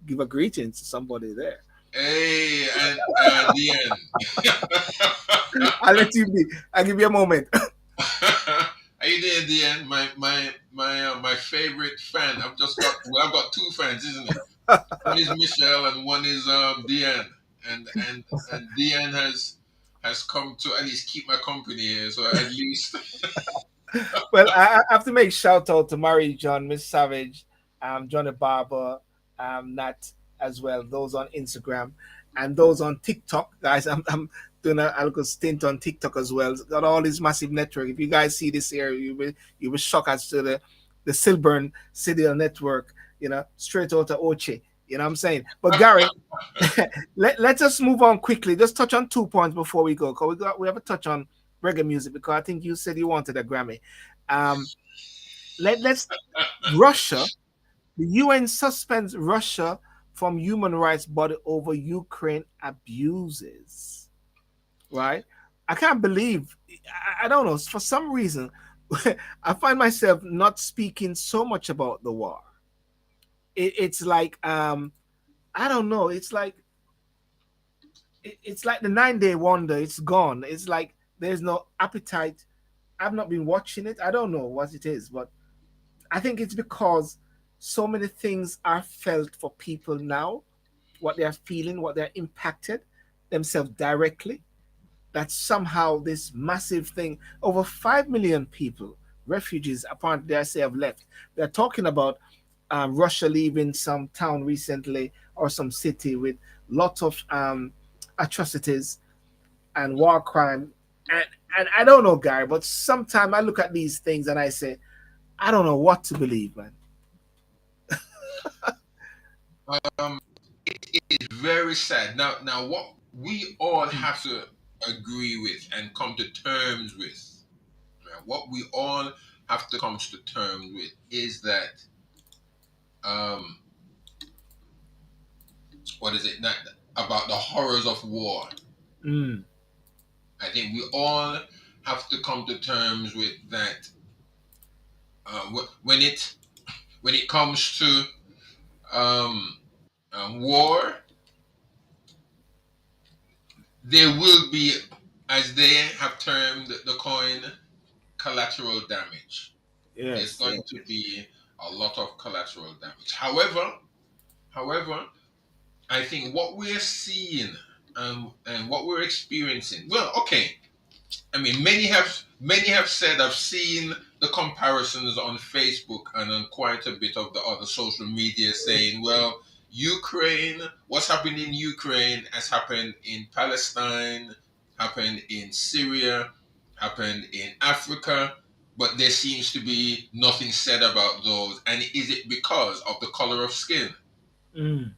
give a greeting to somebody there. Hey, and the end. I'll let you be. I'll give you a moment. Are you there, DN? My favorite fan. I've got two fans, isn't it? One is Michelle and one is DN. And DN has come to at least keep my company here. So at least Well, I have to make shout out to Mary John, Miss Savage, Johnny Barber, Nat as well. Those on Instagram and those on TikTok, guys. I'm doing a little stint on TikTok as well. It's got all this massive network. If you guys see this here, you will shock as to the Sylbourne City network. You know, straight out of Oche. You know what I'm saying? But Gary, let's just move on quickly. Just touch on 2 points before we go. Cause we have a touch on reggae music, because I think you said you wanted a Grammy. Um, let's Russia. The UN suspends Russia from human rights body over Ukraine abuses. Right? I can't believe. I don't know. For some reason, I find myself not speaking so much about the war. It's like I don't know. It's like the 9 day wonder. It's gone. It's like there's no appetite. I've not been watching it. I don't know what it is, but I think it's because so many things are felt for people now, what they're feeling, what they're impacted themselves directly, that somehow this massive thing, over 5 million people, refugees, apparently, I say, have left. They're talking about Russia leaving some town recently or some city with lots of atrocities and war crime. And, and I don't know, Gary, but sometimes I look at these things and I say, I don't know what to believe, man. um, it is very sad. Now, what we all have to agree with and come to terms with, what we all have to come to terms with is that um, what is it? Not about the horrors of war. Mm, I think we all have to come to terms with that. When it comes to um, war, there will be, as they have termed the coin, collateral damage. There's yes, going yeah. to be a lot of collateral damage. However, I think what we're seeing and what we're experiencing. Well, okay. I mean, many have said I've seen the comparisons on Facebook and on quite a bit of the other social media saying, well, Ukraine, what's happened in Ukraine has happened in Palestine, happened in Syria, happened in Africa, but there seems to be nothing said about those. And is it because of the color of skin? Mm,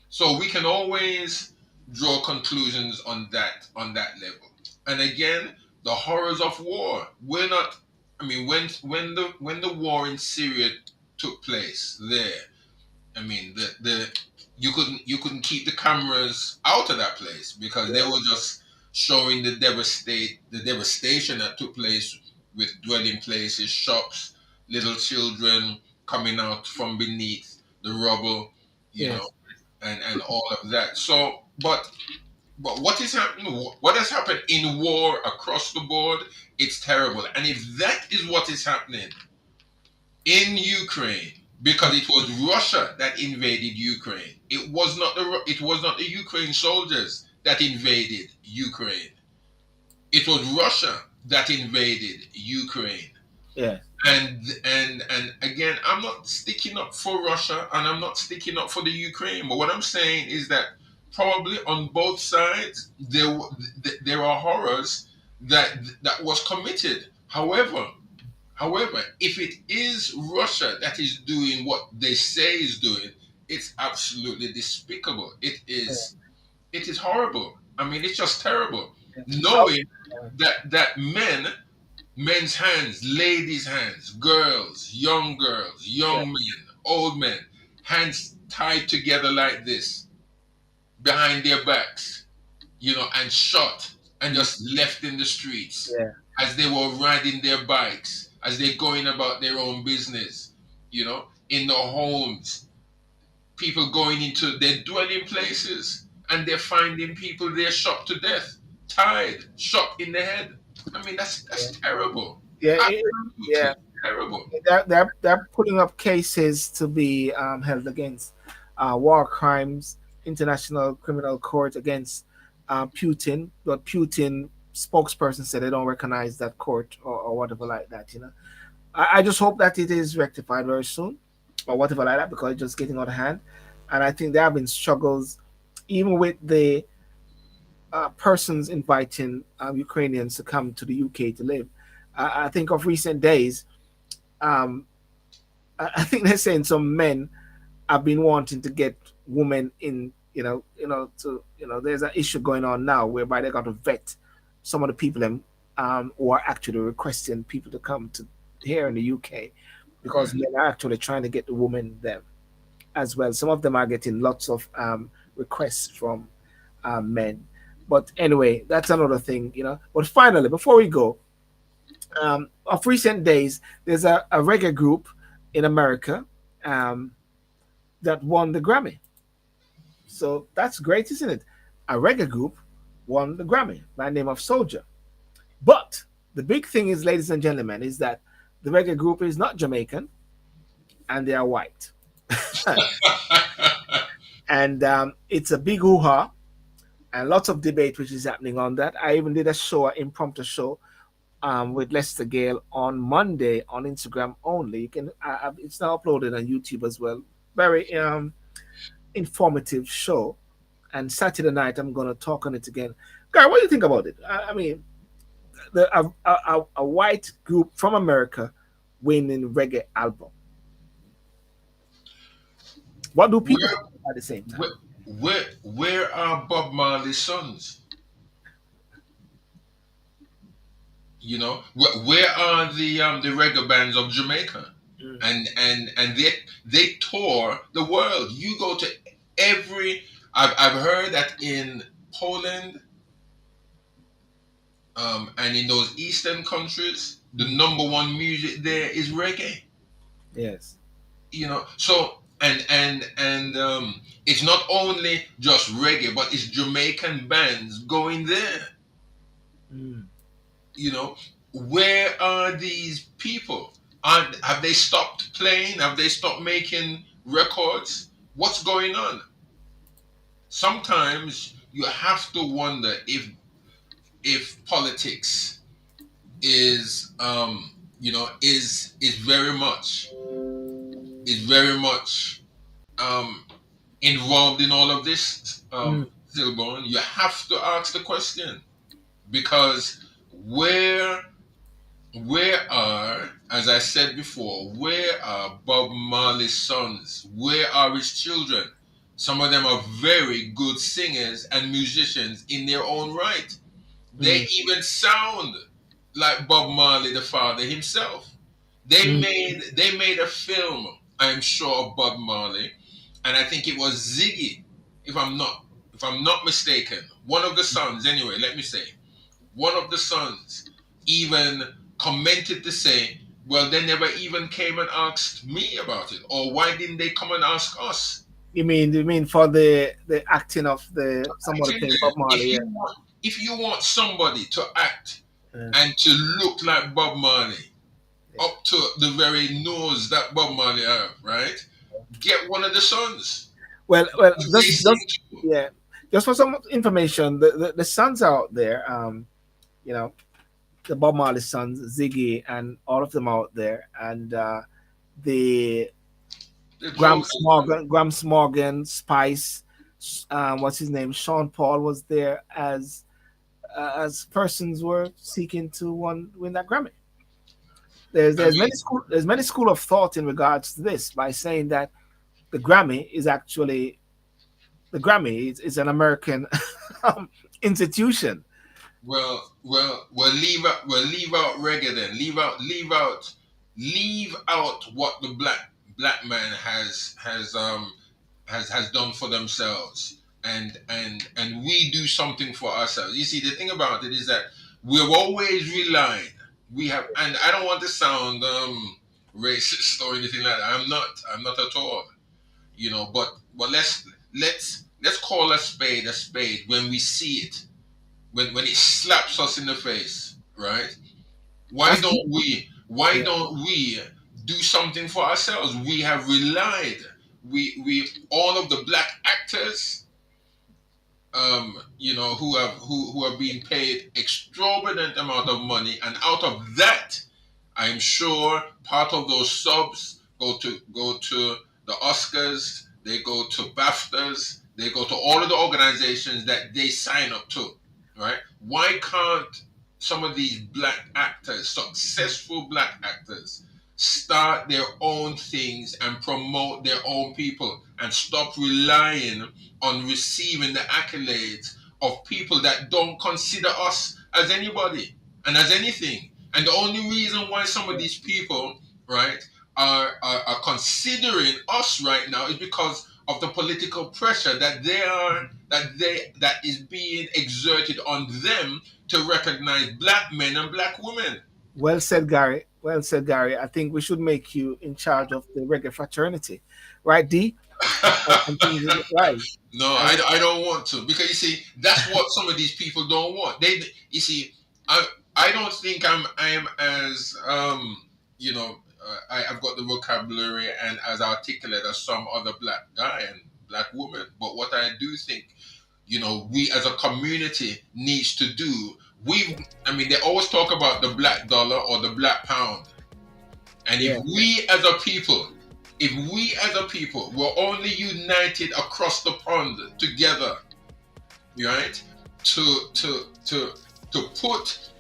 So we can always draw conclusions on that level. And again, the horrors of war. We're not. I mean, when the war in Syria took place there, I mean the you couldn't keep the cameras out of that place because they yeah. were just showing the devastation that took place with dwelling places, shops, little children coming out from beneath the rubble, you know, Yes. and all of that. So, but what is happening? What has happened in war across the board? It's terrible. And if that is what is happening in Ukraine, because it was Russia that invaded Ukraine, it was not the Ukraine soldiers that invaded Ukraine. It was Russia that invaded Ukraine. Yes. And again, I'm not sticking up for Russia and I'm not sticking up for the Ukraine. But what I'm saying is that probably on both sides there are horrors that was committed. However, if it is Russia that is doing what they say is doing, it's absolutely despicable. Yeah. It is horrible. I mean, it's just terrible. Yeah. Knowing that men's hands, ladies' hands, girls, Yeah. young men, old men, hands tied together like this behind their backs, and shot and Mm. just left in the streets Yeah. as they were riding their bikes, as they're going about their own business, in their homes, people going into their dwelling places and they're finding people there shot to death, tied, shot in the head. I mean, Yeah. that's terrible. Yeah. Yeah. Absolutely terrible. They're putting up cases to be held against war crimes, international criminal court against Putin. But Putin spokesperson said they don't recognize that court or whatever like that. I just hope that it is rectified very soon or whatever like that because it's just getting out of hand. And I think there have been struggles even with the persons inviting Ukrainians to come to the UK to live. I think of recent days. Um, I think they're saying some men have been wanting to get women in. There's an issue going on now whereby they got to vet some of the people who are actually requesting people to come to here in the UK because Right. men are actually trying to get the women there as well. Some of them are getting lots of requests from men. But anyway, that's another thing. But finally, before we go, of recent days, there's a reggae group in America um, that won the Grammy. So that's great, isn't it? A reggae group won the Grammy by the name of Soldier. But the big thing is, ladies and gentlemen, is that the reggae group is not Jamaican and they are white. And it's a big hoo ha and lots of debate which is happening on that. I even did a show, an impromptu show with Lester Gale on Monday on Instagram only. You can it's now uploaded on YouTube as well. Very informative show. And Saturday night I'm going to talk on it again. Guy, what do you think about it? I mean, a white group from America winning reggae album. What do people Where, think at the same time? where are Bob Marley's sons? Where are the reggae bands of Jamaica? Mm, And they tour the world. You go to every. I've heard that in Poland, and in those Eastern countries, the mm, number one music there is reggae. yes. So it's not only just reggae, but it's Jamaican bands going there. Mm, You know, where are these people? Have they stopped playing? Have they stopped making records? What's going on? Sometimes you have to wonder if politics is is very much um involved in all of this, mm, Sylbourne. You have to ask the question because where as I said before, where are Bob Marley's sons? Where are his children? Some of them are very good singers and musicians in their own right. They mm, even sound like Bob Marley, the father himself. mm, They made a film, I'm sure, of Bob Marley, and I think it was Ziggy, if I'm not mistaken. One of the sons, anyway, let me say, one of the sons even commented to say Well, they never even came and asked me about it. Or why didn't they come and ask us? You mean for the acting of the somebody Acting playing there. Bob Marley? Yeah. If you want somebody to act Uh, and to look like Bob Marley, yeah. up to the very nose that Bob Marley have, right? Get one of the sons. Well, They just sing too. yeah, just for some information, the sons are out there. You know, the Bob Marley sons, Ziggy, and all of them out there, and the The jokes. Grams Morgan, Spice, what's his name, Sean Paul was there as persons were seeking to win that Grammy. I mean, There's many school of thought in regards to this by saying that the Grammy is actually the Grammy is an American institution. leave out reggae then. Leave out what the black man has done for themselves, and we do something for ourselves. You see, the thing about it is that we've always relied. We have, and I don't want to sound racist or anything like that. I'm not at all. But let's call a spade when we see it, when it slaps us in the face, right? That's Why yeah. don't we do something for ourselves? We have relied. We all of the black actors, who are being paid exorbitant amount of money, and out of that, I'm sure part of those subs go to the Oscars, they go to BAFTAs, they go to all of the organizations that they sign up to, right? Why can't some of these black actors, successful black actors, start their own things and promote their own people and stop relying on receiving the accolades of people that don't consider us as anybody and as anything? And the only reason why some of these people, right, are considering us right now is because of the political pressure that is being exerted on them to recognize black men and black women. Well said, Gary. Well said, Gary. I think we should make you in charge of the reggae fraternity, right, D? And things right. No, And I don't want to, because you see that's what some of these people don't want. You see, I don't think I'm as I've got the vocabulary and as articulate as some other black guy and black woman. But what I do think, we as a community needs to do. I mean, they always talk about the black dollar or the black pound, and yeah, if we as a people were only united across the pond together, right, to put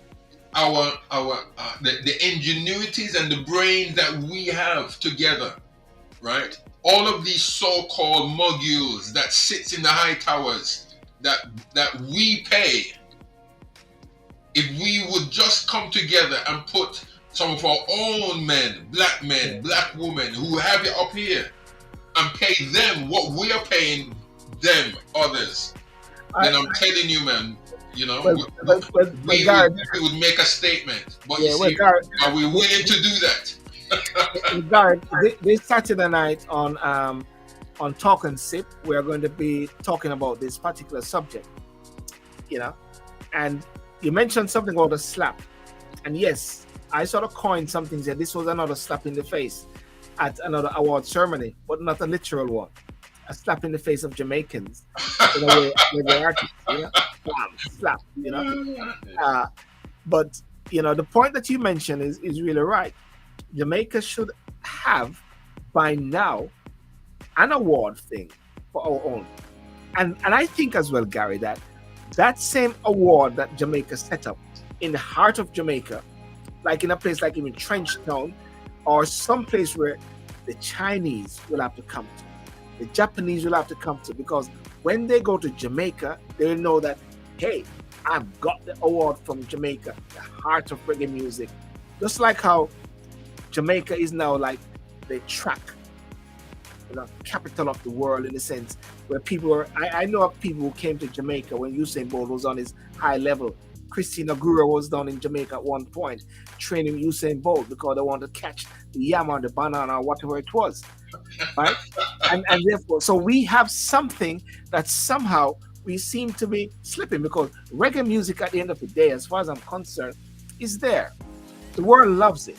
the ingenuities and the brains that we have together, right? All of these so-called moguls that sits in the high towers that we pay, if we would just come together and put some of our own men, black women who have it up here, and pay them what we are paying them others, I, then I'm telling you, man, well, Gary, we would make a statement. But you yeah, well, see, Gary, are we willing to do that? Gary, this Saturday night on Talk and Sip, we are going to be talking about this particular subject. You know, and you mentioned something about a slap, and yes, I sort of coined something that this was another slap in the face at another award ceremony, but not a literal one. A slap in the face of Jamaicans in a way, with the artists, bam, slap, Uh, but the point that you mentioned is really right. Jamaica should have by now an award thing for our own, and I think as well, Gary, that that same award that Jamaica set up in the heart of Jamaica, like in a place like even Trenchtown, or some place where the Chinese will have to come to, the Japanese will have to come to, because when they go to Jamaica, they know that, hey, I've got the award from Jamaica, the heart of reggae music. Just like how Jamaica is now like the track, capital of the world in a sense, where people were. I know of people who came to Jamaica when Usain Bolt was on his high level, Christina Aguilera was down in Jamaica at one point training Usain Bolt because they wanted to catch the yam or the banana or whatever it was, right? And therefore, so we have something that somehow we seem to be slipping because reggae music, at the end of the day, as far as I'm concerned, is there. The world loves it.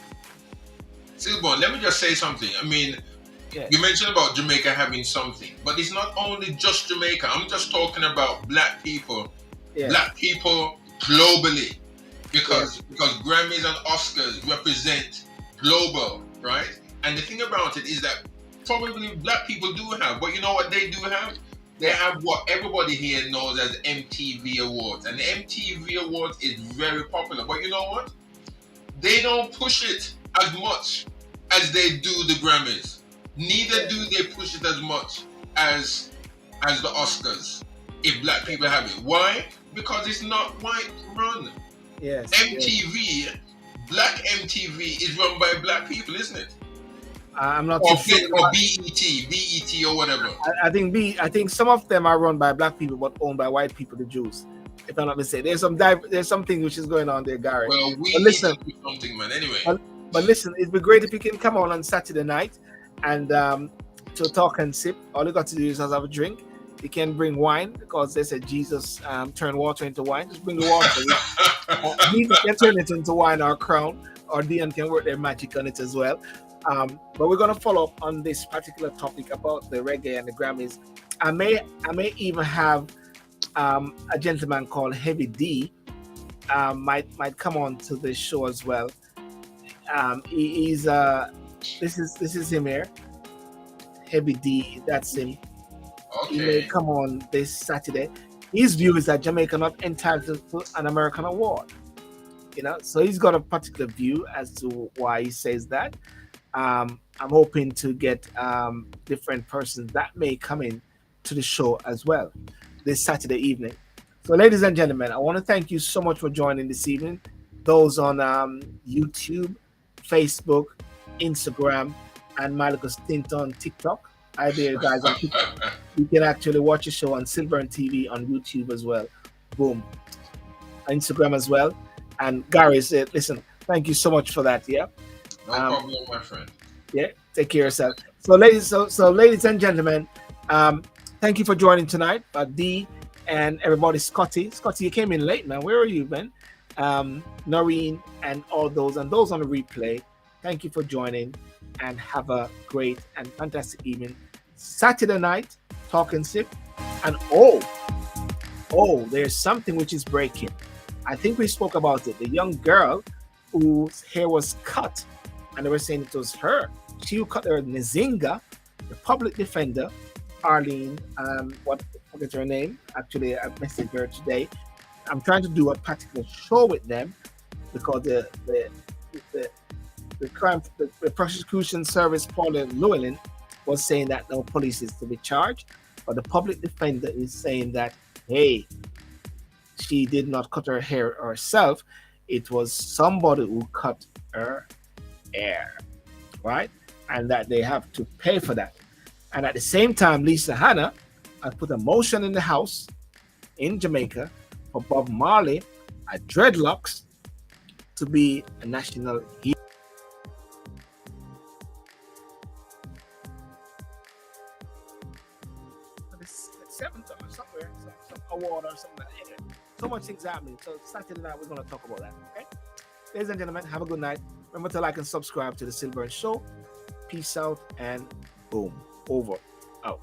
Sylbourne, let me just say something. I mean, Yeah, you mentioned about Jamaica having something, but it's not only just Jamaica. I'm just talking about yeah, black people globally, yeah, because Grammys and Oscars represent global, right? And the thing about it is that probably black people do have, but you know what they do have? They yeah, have what everybody here knows as MTV Awards, and the MTV Awards is very popular. But you know what? They don't push it as much as they do the Grammys. Neither yeah. do they push it as much as the Oscars. If black people have it, why? Because it's not white run. Yes, yes. MTV, black MTV is run by black people, isn't it? I'm not too sure. Or BET or whatever. I think some of them are run by black people but owned by white people, the Jews. If I'm not mistaken, there's something which is going on there, Gary. Well, we But need listen, to do something, man. Anyway, but listen, it'd be great if you can come on Saturday night and to talk and sip. All you got to do is have a drink. You can bring wine because they said Jesus turned water into wine. Just bring the water. Jesus can turn it into wine or crown, or Dion can work their magic on it as well. But we're going to follow up on this particular topic about the reggae and the Grammys. I may even have a gentleman called Heavy D might come on to this show as well. He's this is him here, Heavy D. That's him. He may okay. come on this Saturday. His view is that Jamaica not entitled to an American award. So he's got a particular view as to why he says that. I'm hoping to get different persons that may come in to the show as well this Saturday evening. So, ladies and gentlemen, I want to thank you so much for joining this evening. Those on YouTube, Facebook, Instagram, and my little stint on TikTok. Hi there, guys on TikTok. You can actually watch the show on Sylbourne TV on YouTube as well. Boom. Instagram as well. And Gary said, listen, thank you so much for that. Yeah. No problem, my friend. Yeah. Take care of yourself. So ladies and gentlemen, thank you for joining tonight. D and everybody, Scotty, you came in late, man. Where are you, man? Noreen and all those on the replay. Thank you for joining and have a great and fantastic evening. Saturday night, talk and sip. And there's something which is breaking. I think we spoke about it. The young girl whose hair was cut, and they were saying it was her. She who cut her, Nzinga, the public defender, Arlene, forget her name. Actually, I messaged her today. I'm trying to do a particular show with them because the prosecution service, Paul Llewellyn, was saying that no police is to be charged, but the public defender is saying that, hey, she did not cut her hair herself. It was somebody who cut her hair, right? And that they have to pay for that. And at the same time, Lisa Hanna has put a motion in the House in Jamaica for Bob Marley, a dreadlocks, to be a national hero. Seventh or somewhere, some award or something like that. Anyway, so much things happening. So Saturday night we're going to talk about that. Okay, ladies and gentlemen, have a good night. Remember to like and subscribe to the Sylbourne Show. Peace out and boom, over, out.